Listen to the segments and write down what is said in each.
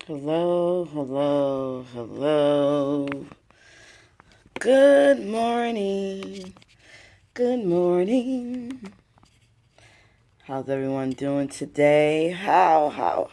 Hello, hello, hello. Good morning. Good morning. How's everyone doing today? How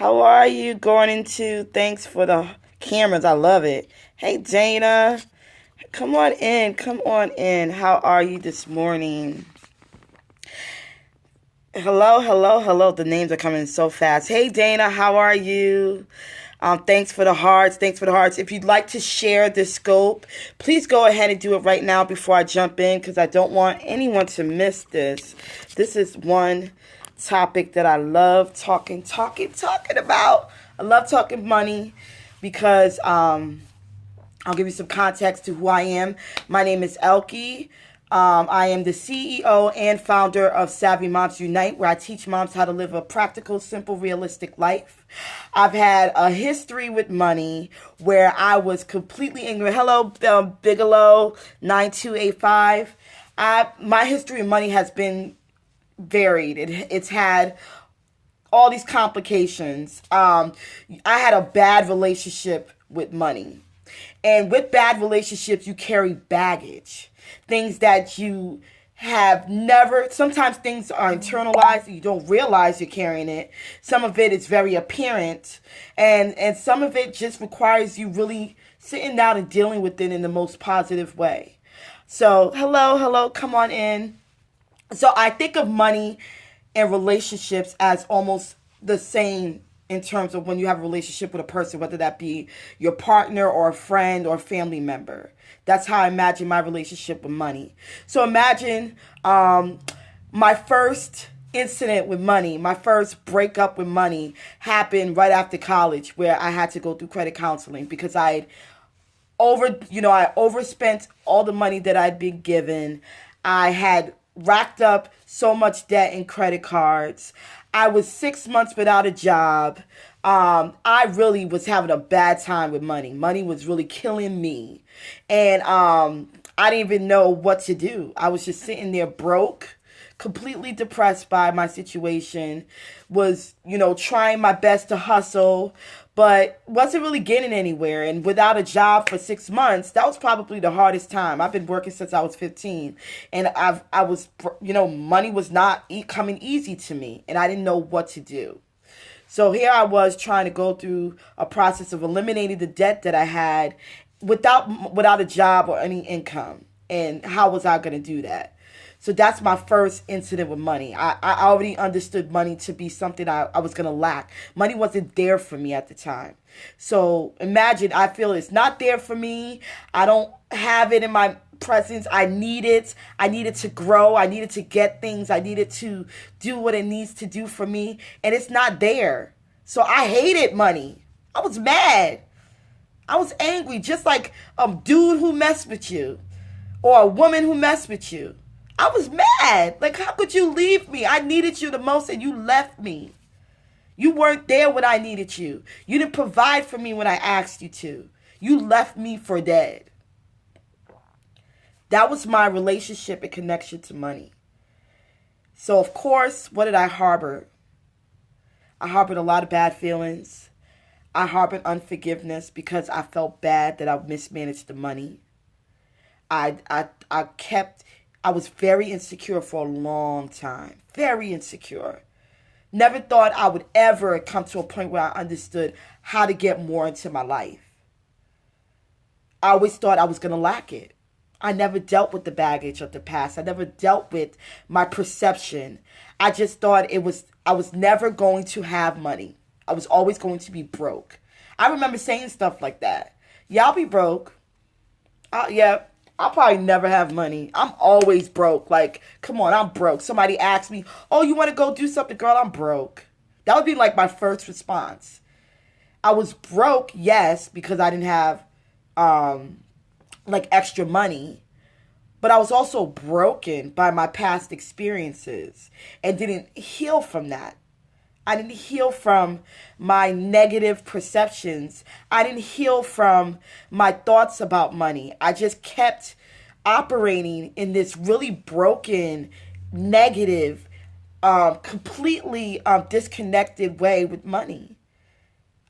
are you going into? Thanks for the cameras. I love it. Hey Dana, come on in. Come on in. How are you this morning? Hello, hello, hello. The names are coming so fast. Hey Dana, how are you? Thanks for the hearts. Thanks for the hearts. If you'd like to share this scope, please go ahead and do it right now before I jump in because I don't want anyone to miss this. This is one topic that I love talking about. I love talking money because I'll give you some context to who I am. My name is Elke. I am the CEO and founder of Savvy Moms Unite, where I teach moms how to live a practical, simple, realistic life. I've had a history with money where I was completely ignorant. Hello, Bigelow 9285. My history of money has been varied. It's had all these complications. I had a bad relationship with money. And with bad relationships, you carry baggage. Things that you have never, sometimes things are internalized and you don't realize you're carrying it. Some of it is very apparent. And some of it just requires you really sitting down and dealing with it in the most positive way. So, hello, come on in. So I think of money and relationships as almost the same in terms of when you have a relationship with a person, whether that be your partner or a friend or a family member. That's how I imagine my relationship with money. So imagine my first incident with money, my first breakup with money happened right after college where I had to go through credit counseling because I overspent all the money that I'd been given. I had racked up so much debt in credit cards. I was 6 months without a job. I really was having a bad time with money. Money was really killing me. And I didn't even know what to do. I was just sitting there broke, completely depressed by my situation, was, trying my best to hustle, but wasn't really getting anywhere. And without a job for 6 months, that was probably the hardest time. I've been working since I was 15, and money was not coming easy to me, and I didn't know what to do. So here I was trying to go through a process of eliminating the debt that I had without a job or any income. And how was I going to do that? So that's my first incident with money. I already understood money to be something I was going to lack. Money wasn't there for me at the time. So imagine, I feel it's not there for me. I don't have it in my presence. I need it. I needed to grow. I needed to get things. I needed to do what it needs to do for me. And it's not there. So I hated money. I was mad. I was angry, just like a dude who messed with you or a woman who messed with you. I was mad. Like, how could you leave me? I needed you the most and you left me. You weren't there when I needed you. You didn't provide for me when I asked you to. You left me for dead. That was my relationship and connection to money. So, of course, what did I harbor? I harbored a lot of bad feelings. I harbored unforgiveness because I felt bad that I mismanaged the money. I was very insecure for a long time. Very insecure. Never thought I would ever come to a point where I understood how to get more into my life. I always thought I was going to lack it. I never dealt with the baggage of the past. I never dealt with my perception. I just thought I was never going to have money. I was always going to be broke. I remember saying stuff like that. Yeah, I'll be broke. I'll probably never have money. I'm always broke. Like, come on, I'm broke. Somebody asks me, oh, you want to go do something? Girl, I'm broke. That would be like my first response. I was broke, yes, because I didn't have extra money. But I was also broken by my past experiences and didn't heal from that. I didn't heal from my negative perceptions. I didn't heal from my thoughts about money. I just kept operating in this really broken, negative, completely disconnected way with money.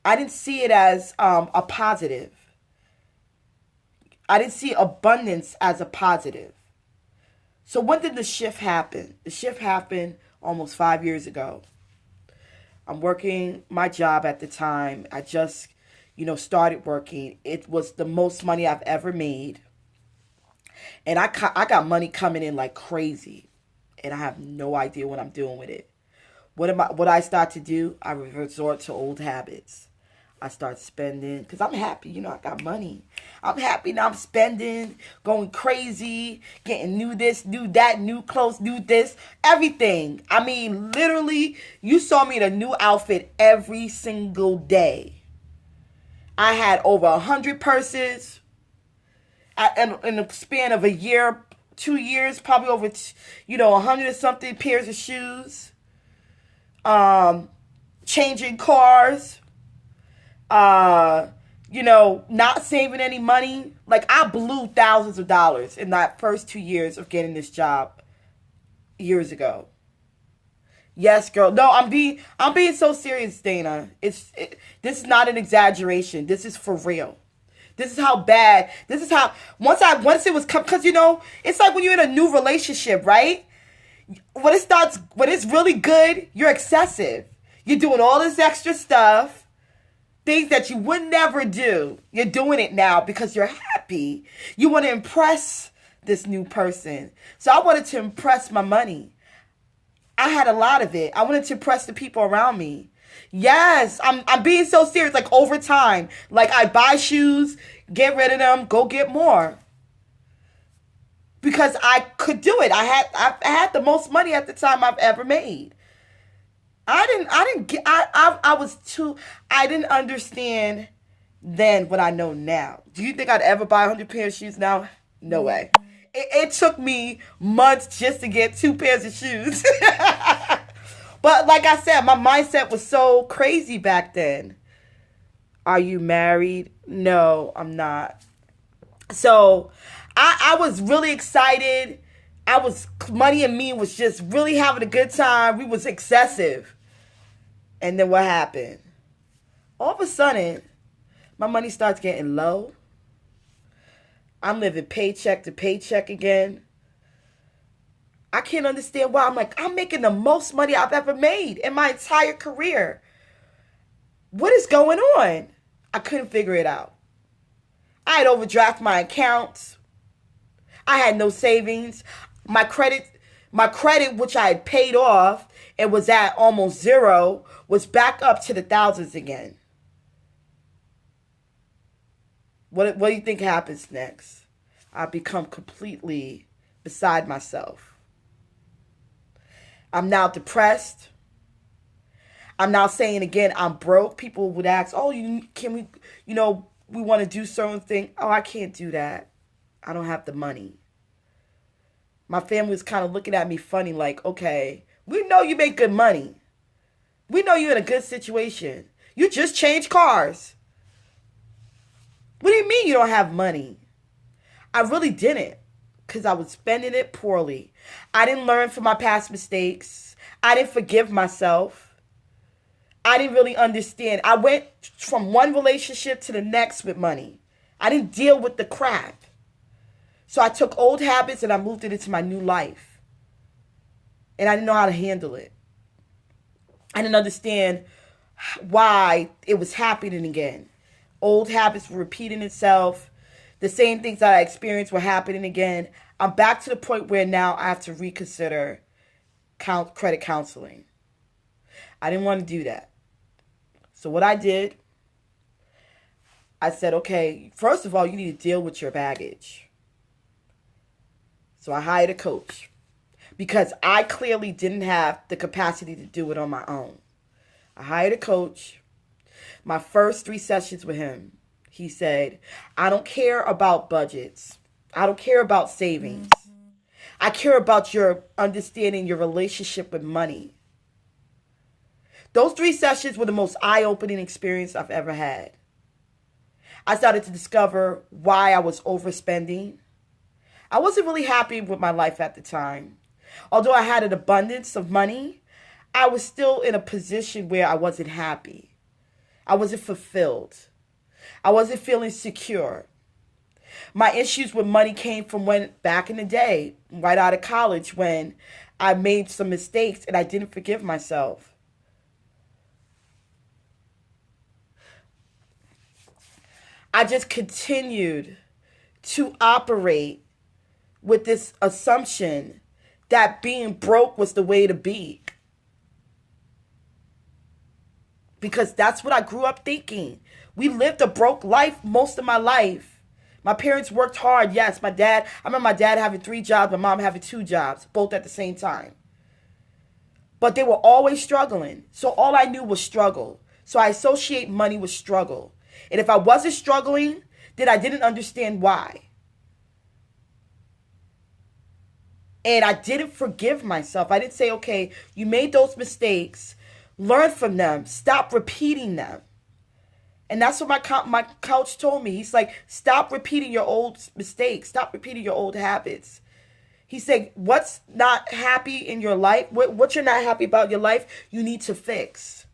I didn't see it as a positive. I didn't see abundance as a positive. So when did the shift happen? The shift happened almost 5 years ago. I'm working my job at the time. I just, started working. It was the most money I've ever made. And I got money coming in like crazy. And I have no idea what I'm doing with it. What I start to do? I resort to old habits. I start spending because I'm happy. I got money. I'm happy now. I'm spending, going crazy, getting new this, new that, new clothes, new this, everything. I mean, literally, you saw me in a new outfit every single day. I had over 100 purses in the span of a year, 2 years, probably over, 100 and something pairs of shoes. Changing cars. Not saving any money. Like, I blew thousands of dollars in that first 2 years of getting this job years ago. Yes, girl. No, I'm being so serious, Dana. This is not an exaggeration. This is for real. This is how bad. This is how once it was, because it's like when you're in a new relationship, right? When it's really good, you're excessive. You're doing all this extra stuff. Things that you would never do. You're doing it now because you're happy. You want to impress this new person. So I wanted to impress my money. I had a lot of it. I wanted to impress the people around me. Yes, I'm being so serious. Like, over time. Like, I buy shoes, get rid of them, go get more. Because I could do it. I had the most money at the time I've ever made. I didn't understand then what I know now. Do you think I'd ever buy 100 pairs of shoes now? No way. It took me months just to get 2 pairs of shoes. But like I said, my mindset was so crazy back then. Are you married? No, I'm not. So I was really excited. Money and me was just really having a good time. We was excessive. And then what happened? All of a sudden, my money starts getting low. I'm living paycheck to paycheck again. I can't understand why. I'm like, I'm making the most money I've ever made in my entire career. What is going on? I couldn't figure it out. I had overdrafted my accounts. I had no savings. My credit, which I had paid off and was at almost zero, was back up to the thousands again. What do you think happens next? I become completely beside myself. I'm now depressed. I'm now saying again, I'm broke. People would ask, oh, we want to do certain thing. Oh, I can't do that. I don't have the money. My family was kind of looking at me funny, like, okay, we know you make good money. We know you're in a good situation. You just changed cars. What do you mean you don't have money? I really didn't, because I was spending it poorly. I didn't learn from my past mistakes. I didn't forgive myself. I didn't really understand. I went from one relationship to the next with money. I didn't deal with the crap. So I took old habits and I moved it into my new life. And I didn't know how to handle it. I didn't understand why it was happening again. Old habits were repeating itself. The same things that I experienced were happening again. I'm back to the point where now I have to reconsider credit counseling. I didn't want to do that. So what I did, I said, okay, first of all, you need to deal with your baggage. So I hired a coach because I clearly didn't have the capacity to do it on my own. I hired a coach. My first 3 sessions with him, he said, I don't care about budgets. I don't care about savings. I care about your understanding your relationship with money. Those 3 sessions were the most eye-opening experience I've ever had. I started to discover why I was overspending. I wasn't really happy with my life at the time. Although I had an abundance of money, I was still in a position where I wasn't happy. I wasn't fulfilled. I wasn't feeling secure. My issues with money came from when back in the day, right out of college, when I made some mistakes and I didn't forgive myself. I just continued to operate with this assumption that being broke was the way to be. Because that's what I grew up thinking. We lived a broke life most of my life. My parents worked hard. Yes, I remember my dad having 3 jobs, my mom having 2 jobs, both at the same time. But they were always struggling. So all I knew was struggle. So I associate money with struggle. And if I wasn't struggling, then I didn't understand why. And I didn't forgive myself. I didn't say, okay, you made those mistakes. Learn from them. Stop repeating them. And that's what my coach told me. He's like, stop repeating your old mistakes. Stop repeating your old habits. He said, what's not happy in your life, what you're not happy about your life, you need to fix.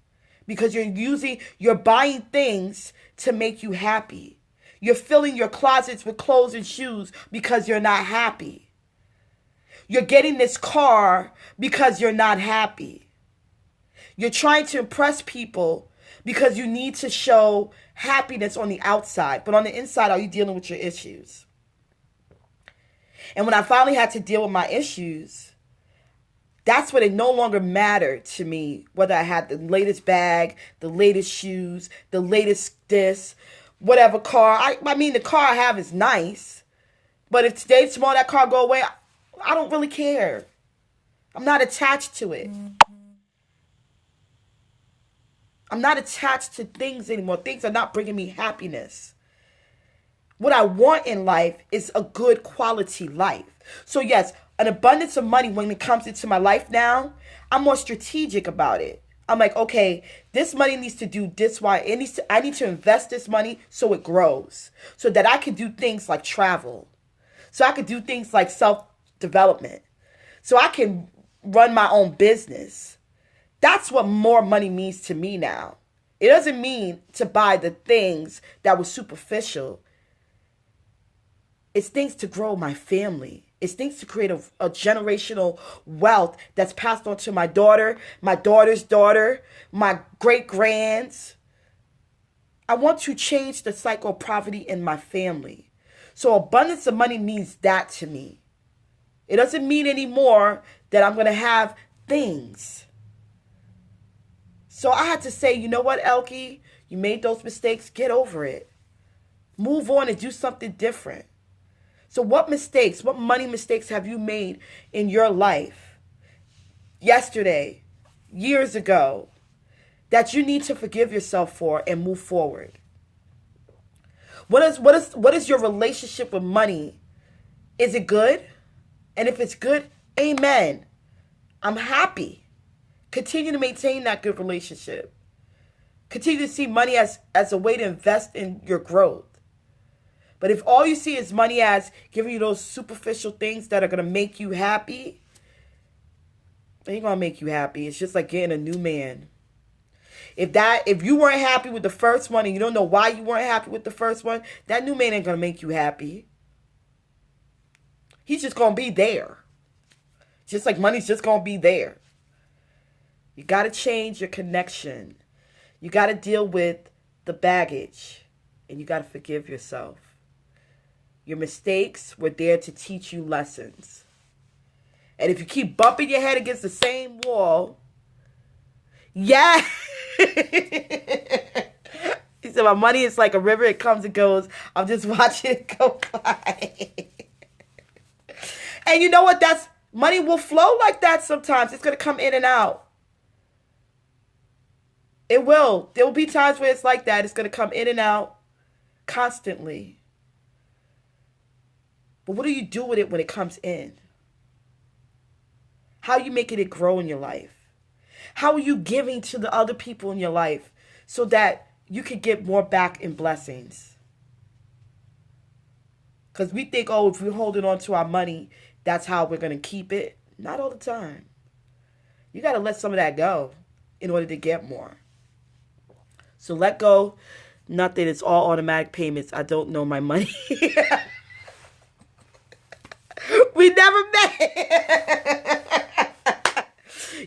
Because you're buying things to make you happy. You're filling your closets with clothes and shoes because you're not happy. You're getting this car because you're not happy. You're trying to impress people because you need to show happiness on the outside. But on the inside, are you dealing with your issues? And when I finally had to deal with my issues, that's when it no longer mattered to me whether I had the latest bag, the latest shoes, the latest this, whatever car. I mean, the car I have is nice. But if today tomorrow that car go away, I don't really care. I'm not attached to it. I'm not attached to things anymore. Things are not bringing me happiness. What I want in life is a good quality life. So yes, an abundance of money when it comes into my life now, I'm more strategic about it. I'm like, okay, this money needs to do this. I need to invest this money so it grows. So that I can do things like travel. So I can do things like self-development. So I can run my own business. That's what more money means to me now. It doesn't mean to buy the things that were superficial. It's things to grow my family. It's things to create a generational wealth that's passed on to my daughter, my daughter's daughter, my great-grands. I want to change the cycle of poverty in my family. So abundance of money means that to me. It doesn't mean anymore that I'm going to have things. So I had to say, you know what, Elkie? You made those mistakes. Get over it. Move on and do something different. So what money mistakes have you made in your life yesterday, years ago, that you need to forgive yourself for and move forward? What is your relationship with money? Is it good? And if it's good, amen. I'm happy. Continue to maintain that good relationship. Continue to see money as a way to invest in your growth. But if all you see is money as giving you those superficial things that are going to make you happy, it ain't going to make you happy. It's just like getting a new man. If you weren't happy with the first one and you don't know why you weren't happy with the first one, that new man ain't going to make you happy. He's just going to be there. Just like money's just going to be there. You got to change your connection. You got to deal with the baggage. And you got to forgive yourself. Your mistakes were there to teach you lessons. And if you keep bumping your head against the same wall, yeah. He said, my money is like a river. It comes and goes. I'm just watching it go by. And you know what? Money will flow like that sometimes. It's going to come in and out. It will. There will be times where it's like that. It's going to come in and out constantly. But what do you do with it when it comes in? How are you making it grow in your life? How are you giving to the other people in your life so that you can get more back in blessings? Because we think, if we're holding on to our money, that's how we're going to keep it. Not all the time. You got to let some of that go in order to get more. So let go. Nothing. It's all automatic payments. I don't know my money. We never met.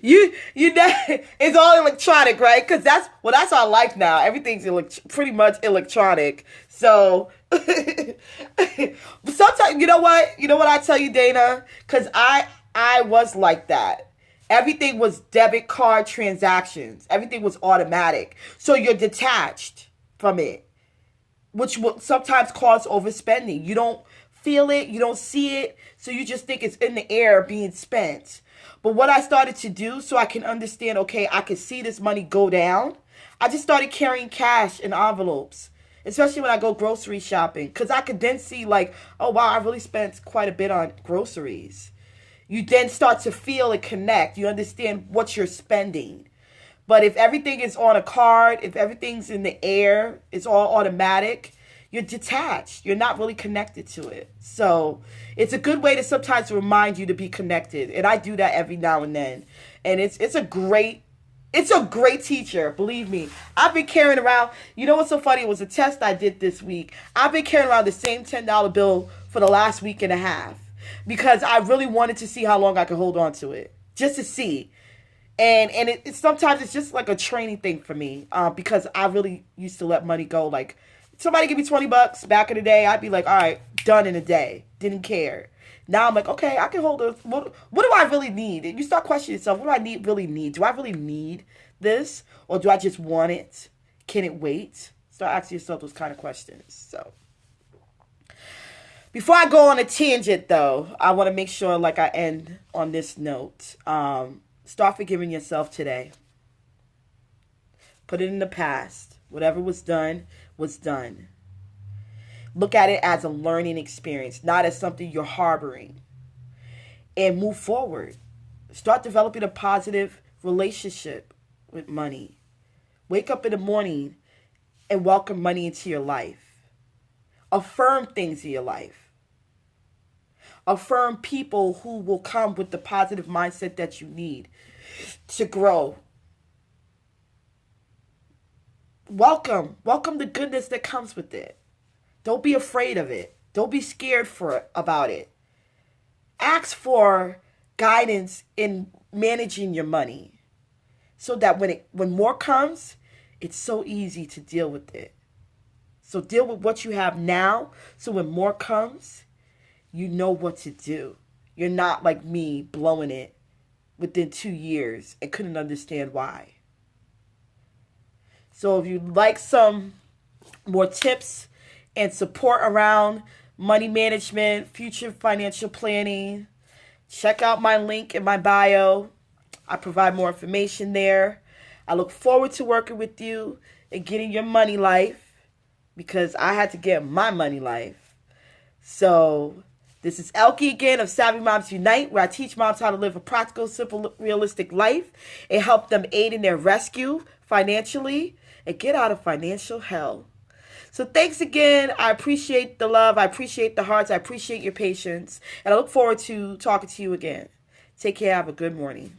It's all electronic, right? Because that's our life now. Everything's pretty much electronic. So sometimes, you know what I tell you, Dana? Because I was like that. Everything was debit card transactions. Everything was automatic. So you're detached from it, which will sometimes cause overspending. You don't feel it, you don't see it, so you just think it's in the air being spent. But what I started to do so I can understand, okay, I can see this money go down, I just started carrying cash in envelopes, especially when I go grocery shopping, because I could then see like, oh wow, I really spent quite a bit on groceries. You then start to feel and connect. You understand what you're spending. But if everything is on a card, if everything's in the air, it's all automatic, you're detached. You're not really connected to it. So it's a good way to sometimes remind you to be connected. And I do that every now and then. And it's a great teacher, believe me. I've been carrying around, you know what's so funny? It was a test I did this week. I've been carrying around the same $10 bill for the last week and a half because I really wanted to see how long I could hold on to it, just to see. And it sometimes it's just like a training thing for me, because I really used to let money go. Like, somebody give me $20 back in the day, I'd be like, all right, done in a day. Didn't care. Now I'm like, okay, I can hold it. What do I really need? And you start questioning yourself, what do I really need? Do I really need this? Or do I just want it? Can it wait? Start asking yourself those kind of questions. So before I go on a tangent, though, I want to make sure, like, I end on this note. Start forgiving yourself today. Put it in the past. Whatever was done was done. Look at it as a learning experience, not as something you're harboring. And move forward. Start developing a positive relationship with money. Wake up in the morning and welcome money into your life. Affirm things in your life. Affirm people who will come with the positive mindset that you need to grow. Welcome the goodness that comes with it. Don't be afraid of it. Don't be scared about it. Ask for guidance in managing your money so that when more comes, it's so easy to deal with it. So deal with what you have now, so when more comes, you know what to do. You're not like me blowing it within 2 years and couldn't understand why. So if you'd like some more tips and support around money management, future financial planning, check out my link in my bio. I provide more information there. I look forward to working with you and getting your money life, because I had to get my money life. So this is Elke again of Savvy Moms Unite, where I teach moms how to live a practical, simple, realistic life and help them aid in their rescue financially and get out of financial hell. So thanks again. I appreciate the love. I appreciate the hearts. I appreciate your patience. And I look forward to talking to you again. Take care. Have a good morning.